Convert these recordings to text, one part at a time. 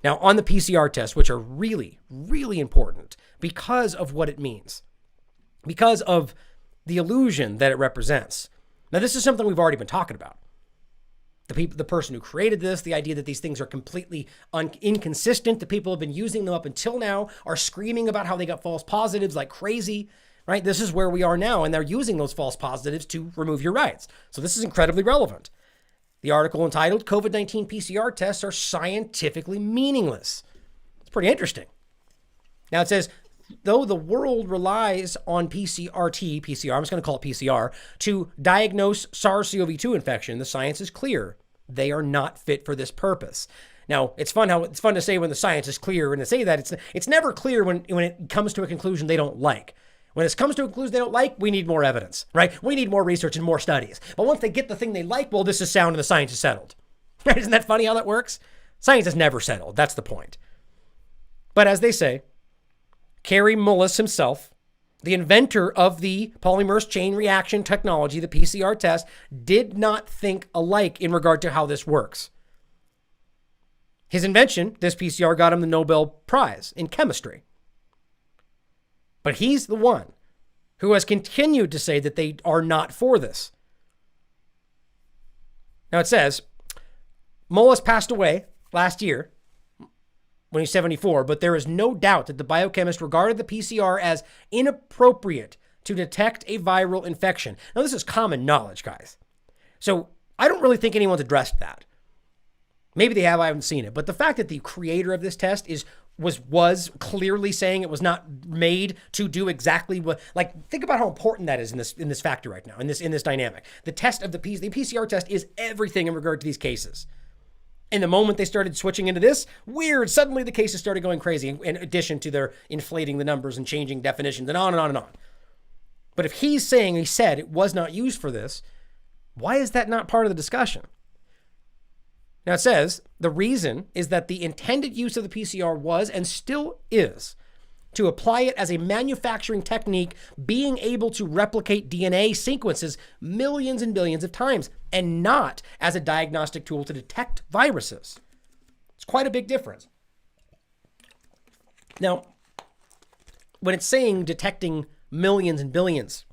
Now, on the PCR tests, which are really, really important because of what it means, because of the illusion that it represents. Now, this is something we've already been talking about. The person who created this, the idea that these things are completely inconsistent, the people who have been using them up until now are screaming about how they got false positives like crazy, right? This is where we are now, and they're using those false positives to remove your rights. So this is incredibly relevant. The article entitled, COVID-19 PCR tests are scientifically meaningless. It's pretty interesting. Now it says, though the world relies on PCR, I'm just going to call it PCR, to diagnose SARS-CoV-2 infection, the science is clear. They are not fit for this purpose. Now, it's fun to say when the science is clear, and to say that it's never clear when it comes to a conclusion they don't like. When it comes to a conclusion they don't like, we need more evidence, right? We need more research and more studies. But once they get the thing they like, well, this is sound and the science is settled. Right? Isn't that funny how that works? Science is never settled. That's the point. But as they say, Kary Mullis himself, the inventor of the polymerase chain reaction technology, the PCR test, did not think alike in regard to how this works. His invention, this PCR, got him the Nobel Prize in chemistry. But he's the one who has continued to say that they are not for this. Now it says, Mullis passed away last year when he's 74, but there is no doubt that the biochemist regarded the PCR as inappropriate to detect a viral infection. Now, this is common knowledge, guys. So I don't really think anyone's addressed that. Maybe they have, I haven't seen it. But the fact that the creator of this test was clearly saying it was not made to do exactly what, like, think about how important that is in this factor right now, in this dynamic. The test of the PCR test is everything in regard to these cases. And the moment they started switching into this, weird, suddenly the cases started going crazy, in addition to their inflating the numbers and changing definitions and on and on and on. But if he said it was not used for this, why is that not part of the discussion? Now it says, the reason is that the intended use of the PCR was, and still is, to apply it as a manufacturing technique, being able to replicate DNA sequences millions and billions of times, and not as a diagnostic tool to detect viruses. It's quite a big difference. Now, when it's saying detecting millions and billions,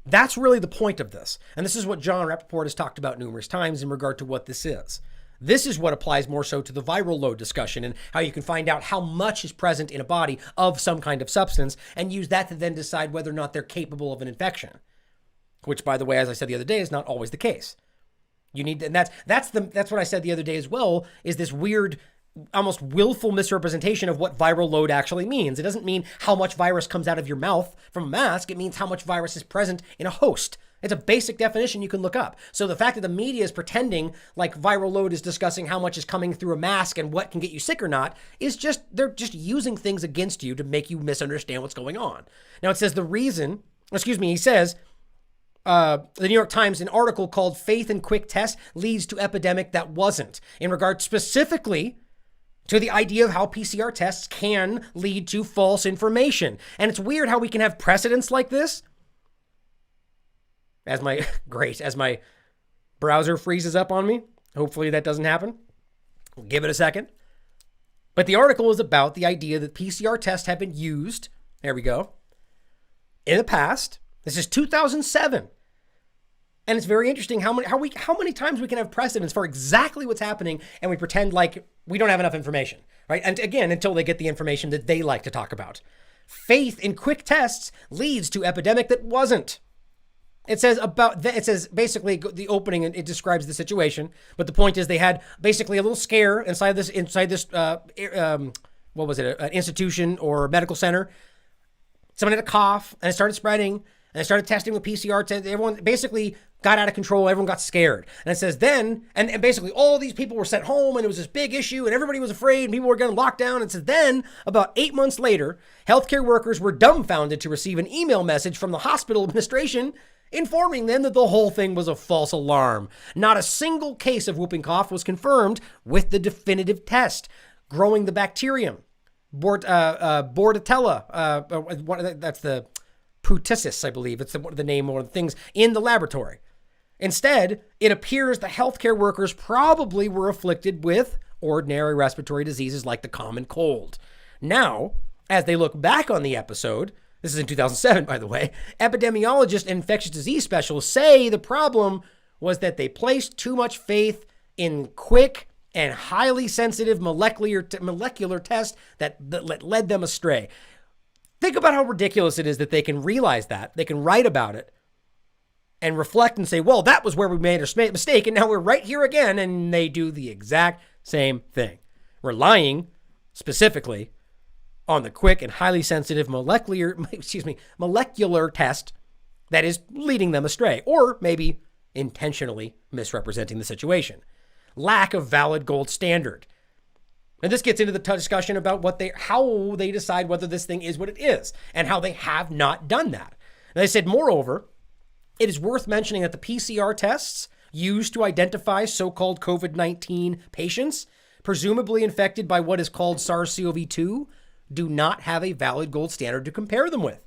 that's really the point of this. And this is what John Rappaport has talked about numerous times in regard to what this is. This is what applies more so to the viral load discussion and how you can find out how much is present in a body of some kind of substance and use that to then decide whether or not they're capable of an infection. Which, by the way, as I said the other day, is not always the case. You need, and that's what I said the other day as well, is this weird, almost willful misrepresentation of what viral load actually means. It doesn't mean how much virus comes out of your mouth from a mask. It means how much virus is present in a host. It's a basic definition you can look up. So the fact that the media is pretending like viral load is discussing how much is coming through a mask and what can get you sick or not is just, they're just using things against you to make you misunderstand what's going on. Now it says he says, the New York Times, an article called Faith in Quick Tests Leads to Epidemic That Wasn't, in regard specifically to the idea of how PCR tests can lead to false information. And it's weird how we can have precedents like this. As my browser freezes up on me. Hopefully that doesn't happen. We'll give it a second. But the article is about the idea that PCR tests have been used, there we go, in the past. This is 2007. And it's very interesting how many times we can have precedents for exactly what's happening and we pretend like we don't have enough information, right? And again, until they get the information that they like to talk about. Faith in quick tests leads to epidemic that wasn't. It says basically the opening, and it describes the situation. But the point is they had basically a little scare inside this, what was it? An institution or a medical center. Someone had a cough and it started spreading and they started testing with PCR. Everyone basically got out of control. Everyone got scared. And it says then, and basically all these people were sent home and it was this big issue and everybody was afraid and people were getting locked down. And it says then, about 8 months later, healthcare workers were dumbfounded to receive an email message from the hospital administration informing them that the whole thing was a false alarm. Not a single case of whooping cough was confirmed with the definitive test. Growing the bacterium, Bordetella, that's the Putisis, I believe. It's the name or the things in the laboratory. Instead, it appears the healthcare workers probably were afflicted with ordinary respiratory diseases like the common cold. Now, as they look back on the episode, this is in 2007, by the way, epidemiologists and infectious disease specialists say the problem was that they placed too much faith in quick and highly sensitive molecular tests that led them astray. Think about how ridiculous it is that they can realize that, they can write about it, and reflect and say, well, that was where we made a mistake, and now we're right here again, and they do the exact same thing, relying specifically on the quick and highly sensitive molecular test that is leading them astray, or maybe intentionally misrepresenting the situation. Lack of valid gold standard. And this gets into the discussion about how they decide whether this thing is what it is, and how they have not done that. And they said, moreover, it is worth mentioning that the PCR tests used to identify so-called COVID-19 patients, presumably infected by what is called SARS-CoV-2, do not have a valid gold standard to compare them with.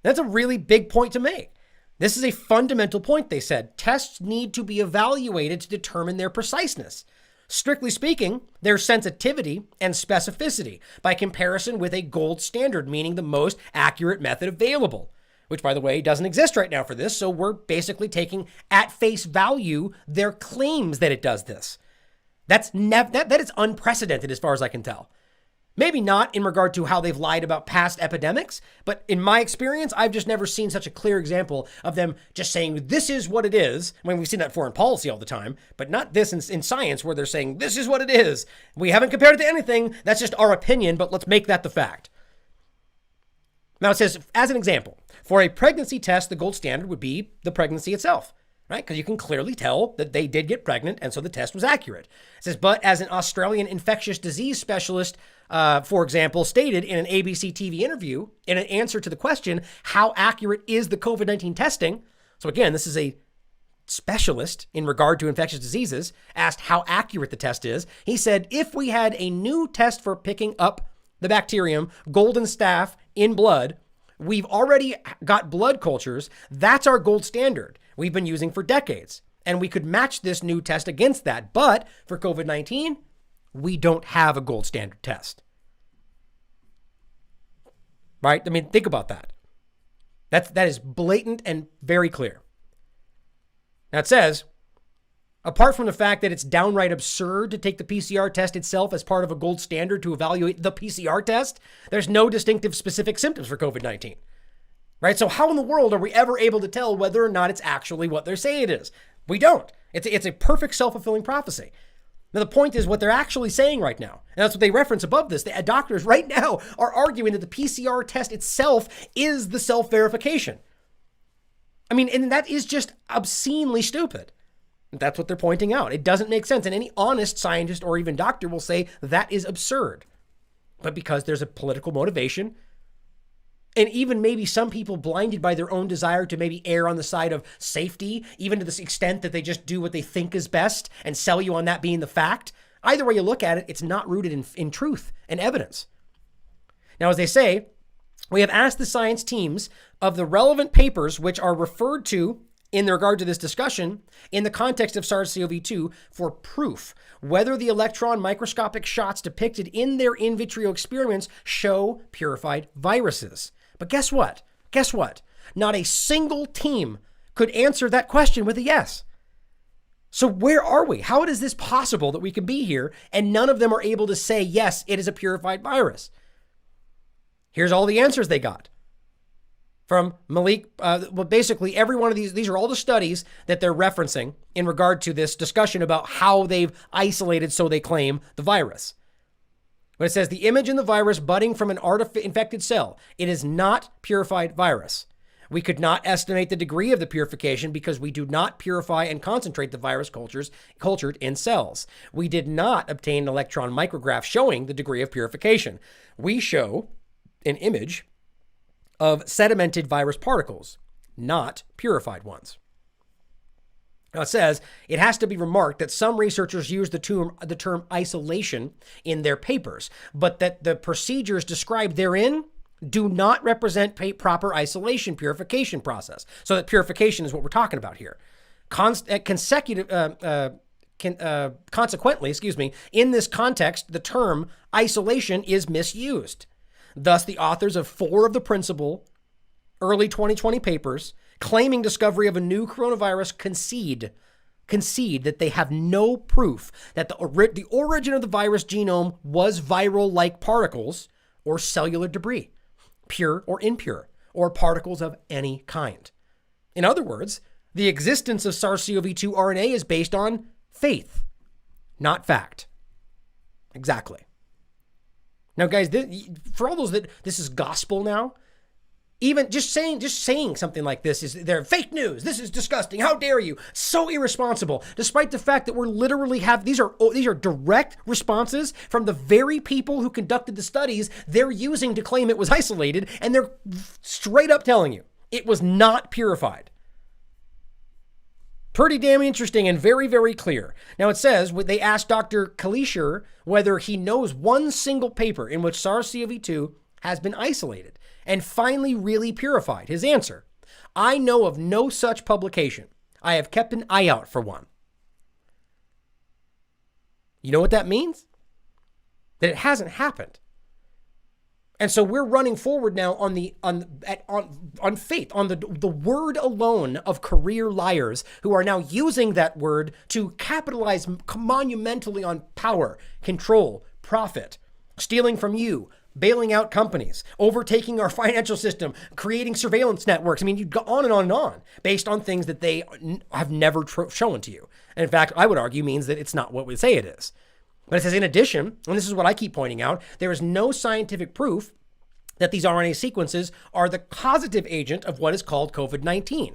That's a really big point to make. This is a fundamental point, they said. Tests need to be evaluated to determine their preciseness. Strictly speaking, their sensitivity and specificity by comparison with a gold standard, meaning the most accurate method available, which, by the way, doesn't exist right now for this. So we're basically taking at face value their claims that it does this. That is unprecedented as far as I can tell. Maybe not in regard to how they've lied about past epidemics, but in my experience, I've just never seen such a clear example of them just saying, this is what it is. I mean, we've seen that in foreign policy all the time, but not this in science where they're saying, this is what it is. We haven't compared it to anything. That's just our opinion, but let's make that the fact. Now it says, as an example, for a pregnancy test, the gold standard would be the pregnancy itself, right? Because you can clearly tell that they did get pregnant, and so the test was accurate. It says, but as an Australian infectious disease specialist, for example, stated in an ABC TV interview in an answer to the question, how accurate is the COVID-19 testing? So again, this is a specialist in regard to infectious diseases, asked how accurate the test is. He said, if we had a new test for picking up the bacterium, golden staph, in blood, we've already got blood cultures. That's our gold standard we've been using for decades. And we could match this new test against that. But for COVID-19, we don't have a gold standard test. Right? I mean, think about that. That is blatant and very clear. Now it says, apart from the fact that it's downright absurd to take the PCR test itself as part of a gold standard to evaluate the PCR test, there's no distinctive specific symptoms for COVID-19. Right? So how in the world are we ever able to tell whether or not it's actually what they're saying it is? We don't. It's a perfect self-fulfilling prophecy. Now, the point is what they're actually saying right now. And that's what they reference above this. The doctors right now are arguing that the PCR test itself is the self-verification. I mean, and that is just obscenely stupid. That's what they're pointing out. It doesn't make sense. And any honest scientist or even doctor will say that is absurd. But because there's a political motivation, and even maybe some people blinded by their own desire to maybe err on the side of safety, even to this extent that they just do what they think is best and sell you on that being the fact. Either way you look at it, it's not rooted in truth and evidence. Now, as they say, we have asked the science teams of the relevant papers which are referred to in regard to this discussion in the context of SARS-CoV-2 for proof whether the electron microscopic shots depicted in their in vitro experiments show purified viruses. But guess what? Guess what? Not a single team could answer that question with a yes. So where are we? How is this possible that we can be here and none of them are able to say, yes, it is a purified virus? Here's all the answers they got. From Malik, well, basically every one of these are all the studies that they're referencing in regard to this discussion about how they've isolated, so they claim, the virus. But it says the image in the virus budding from an infected cell. It is not purified virus. We could not estimate the degree of the purification because we do not purify and concentrate the virus cultured in cells. We did not obtain an electron micrograph showing the degree of purification. We show an image of sedimented virus particles, not purified ones. Now it says, it has to be remarked that some researchers use the term isolation in their papers, but that the procedures described therein do not represent proper isolation purification process. So that purification is what we're talking about here. consequently, in this context, the term isolation is misused. Thus, the authors of 4 of the principal early 2020 papers claiming discovery of a new coronavirus concede that they have no proof that the origin of the virus genome was viral-like particles or cellular debris, pure or impure, or particles of any kind. In other words, the existence of SARS-CoV-2 RNA is based on faith, not fact. Exactly. Now, guys, for all those that this is gospel now, even just saying something like this is they're fake news. This is disgusting. How dare you? So irresponsible. Despite the fact that we're literally these are direct responses from the very people who conducted the studies they're using to claim it was isolated, and they're straight up telling you it was not purified. Pretty damn interesting and very, very clear. Now it says they asked Dr. Kalischer whether he knows one single paper in which SARS-CoV-2 has been isolated and finally really purified. His answer: I know of no such publication. I have kept an eye out for one. You know what that means? That it hasn't happened. And so we're running forward now on faith, on the word alone of career liars who are now using that word to capitalize monumentally on power, control, profit, stealing from you, bailing out companies, overtaking our financial system, creating surveillance networks. I mean, you go on and on and on based on things that they have never shown to you. And in fact, I would argue means that it's not what we say it is. But it says, in addition, and this is what I keep pointing out, there is no scientific proof that these RNA sequences are the causative agent of what is called COVID-19,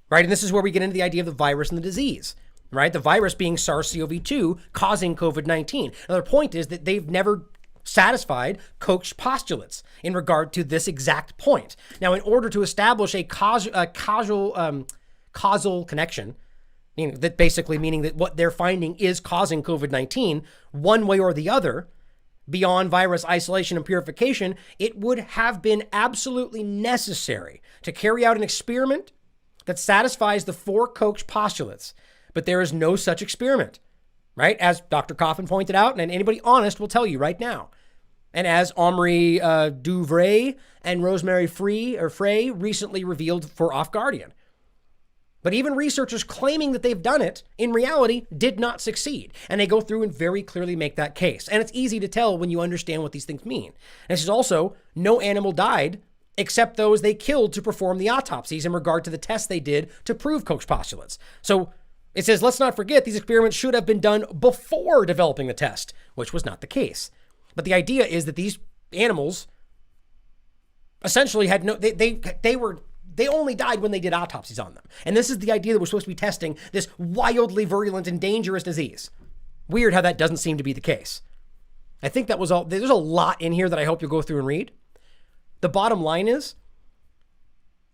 right? And this is where we get into the idea of the virus and the disease, right? The virus being SARS-CoV-2 causing COVID-19. Another point is that they've never satisfied Koch's postulates in regard to this exact point. Now, in order to establish a causal connection, meaning that what they're finding is causing COVID-19 one way or the other, beyond virus isolation and purification, it would have been absolutely necessary to carry out an experiment that satisfies the 4 Koch postulates. But there is no such experiment, right? As Dr. Coffin pointed out, and anybody honest will tell you right now. And as Omri Duvray and Rosemary Frey recently revealed for Off Guardian. But even researchers claiming that they've done it, in reality, did not succeed. And they go through and very clearly make that case. And it's easy to tell when you understand what these things mean. And this is also, no animal died except those they killed to perform the autopsies in regard to the tests they did to prove Koch's postulates. So it says, let's not forget, these experiments should have been done before developing the test, which was not the case. But the idea is that these animals essentially had they only died when they did autopsies on them. And this is the idea that we're supposed to be testing this wildly virulent and dangerous disease. Weird how that doesn't seem to be the case. I think that was all. There's a lot in here that I hope you'll go through and read. The bottom line is,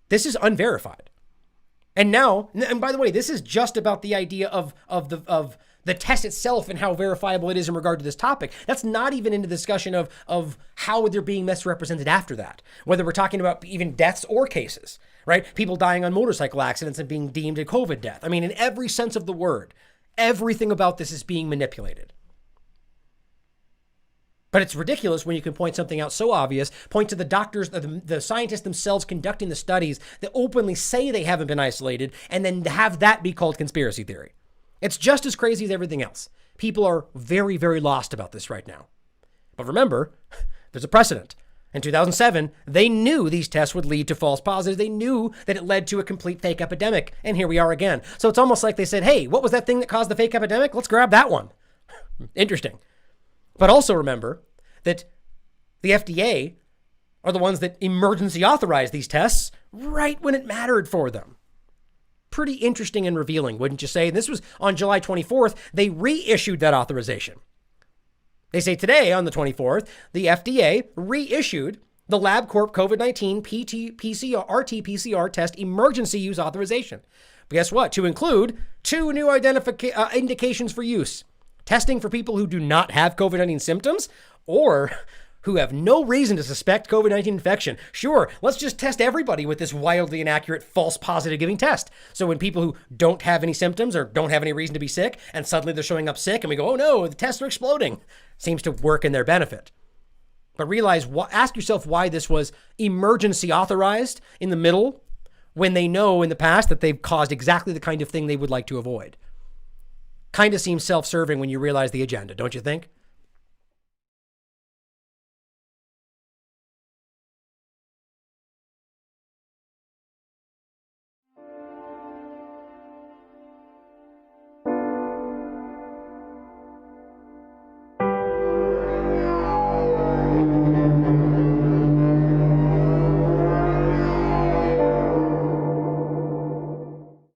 this is unverified. And now, and by the way, this is just about the idea of the test itself and how verifiable it is in regard to this topic. That's not even into the discussion of how they're being misrepresented after that, whether we're talking about even deaths or cases, right? People dying on motorcycle accidents and being deemed a COVID death. I mean, in every sense of the word, everything about this is being manipulated. But it's ridiculous when you can point something out so obvious, point to the doctors, the scientists themselves conducting the studies that openly say they haven't been isolated, and then have that be called conspiracy theory. It's just as crazy as everything else. People are very, very lost about this right now. But remember, there's a precedent. In 2007, they knew these tests would lead to false positives. They knew that it led to a complete fake epidemic. And here we are again. So it's almost like they said, hey, what was that thing that caused the fake epidemic? Let's grab that one. Interesting. But also remember that the FDA are the ones that emergency authorized these tests right when it mattered for them. Pretty interesting and revealing, wouldn't you say? And this was on July 24th. They reissued that authorization. They say today, on the 24th, the FDA reissued the LabCorp COVID-19 RT-PCR test emergency use authorization. But guess what? To include 2 new indications for use. Testing for people who do not have COVID-19 symptoms, or who have no reason to suspect COVID-19 infection. Sure, let's just test everybody with this wildly inaccurate false positive giving test. So when people who don't have any symptoms or don't have any reason to be sick, and suddenly they're showing up sick and we go, oh no, the tests are exploding, seems to work in their benefit. But ask yourself why this was emergency authorized in the middle when they know in the past that they've caused exactly the kind of thing they would like to avoid. Kind of seems self-serving when you realize the agenda, don't you think?